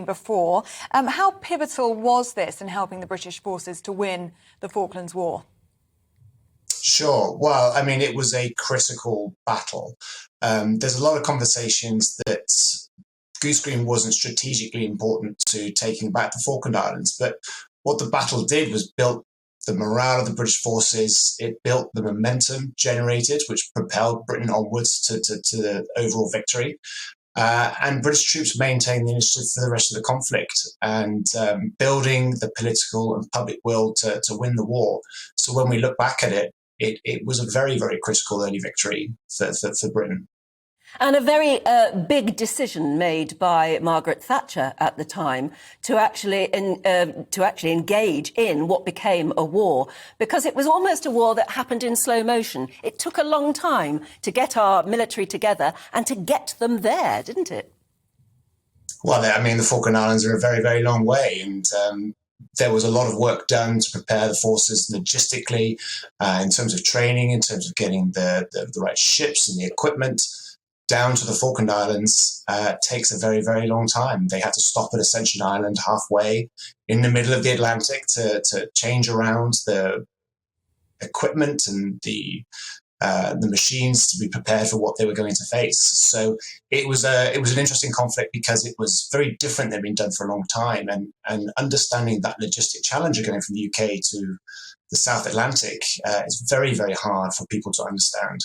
before. How pivotal was this in helping the British forces to win the Falklands War? Sure. Well, I mean, it was a critical battle. There's a lot of conversations that Goose Green wasn't strategically important to taking back the Falkland Islands, but what the battle did was built the morale of the British forces. It built the momentum generated, which propelled Britain onwards to the overall victory. And British troops maintained the initiative for the rest of the conflict and building the political and public will to win the war. So when we look back at it, it was a very, very critical early victory for Britain. And a very big decision made by Margaret Thatcher at the time to actually engage in what became a war, because it was almost a war that happened in slow motion. It took a long time to get our military together and to get them there, didn't it? Well, I mean, the Falkland Islands are a very, very long way, and there was a lot of work done to prepare the forces logistically, in terms of training, in terms of getting the right ships and the equipment down to the Falkland Islands. Takes a very, very long time. They had to stop at Ascension Island halfway in the middle of the Atlantic to change around the equipment and the machines to be prepared for what they were going to face. So it was an interesting conflict because it was very different than been done for a long time, and understanding that logistic challenge of going from the UK to the South Atlantic is very, very hard for people to understand.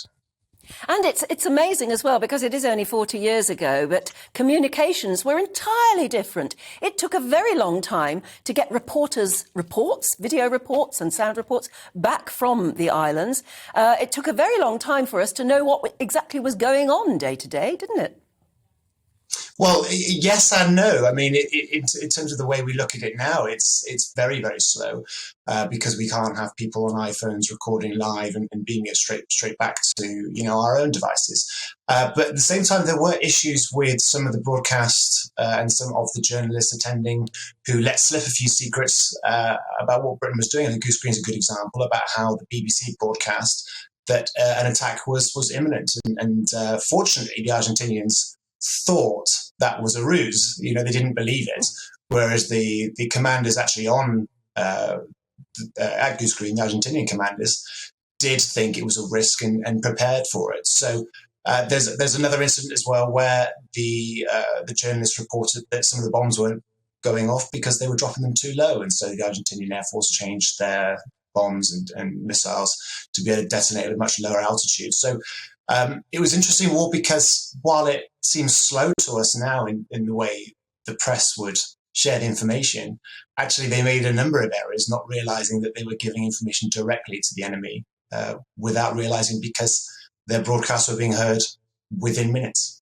And it's amazing as well, because it is only 40 years ago, but communications were entirely different. It took a very long time to get reporters' reports, video reports and sound reports, back from the islands. It took a very long time for us to know what exactly was going on day to day, didn't it? Well, yes and no. I mean, in terms of the way we look at it now, it's very, very slow because we can't have people on iPhones recording live and beaming it straight back to our own devices. But at the same time, there were issues with some of the broadcast and some of the journalists attending who let slip a few secrets about what Britain was doing. I think Goose Green is a good example about how the BBC broadcast that an attack was imminent, and fortunately, the Argentinians thought that was a ruse. They didn't believe it, whereas the commanders actually on at Goose Green, the Argentinian commanders, did think it was a risk and prepared for it. So there's another incident as well where the journalists reported that some of the bombs weren't going off because they were dropping them too low, and so the Argentinian Air Force changed their bombs and missiles to be able to detonate at a much lower altitude. So it was an interesting war because while it seems slow to us now in the way the press would share the information, actually they made a number of errors, not realizing that they were giving information directly to the enemy without realizing, because their broadcasts were being heard within minutes.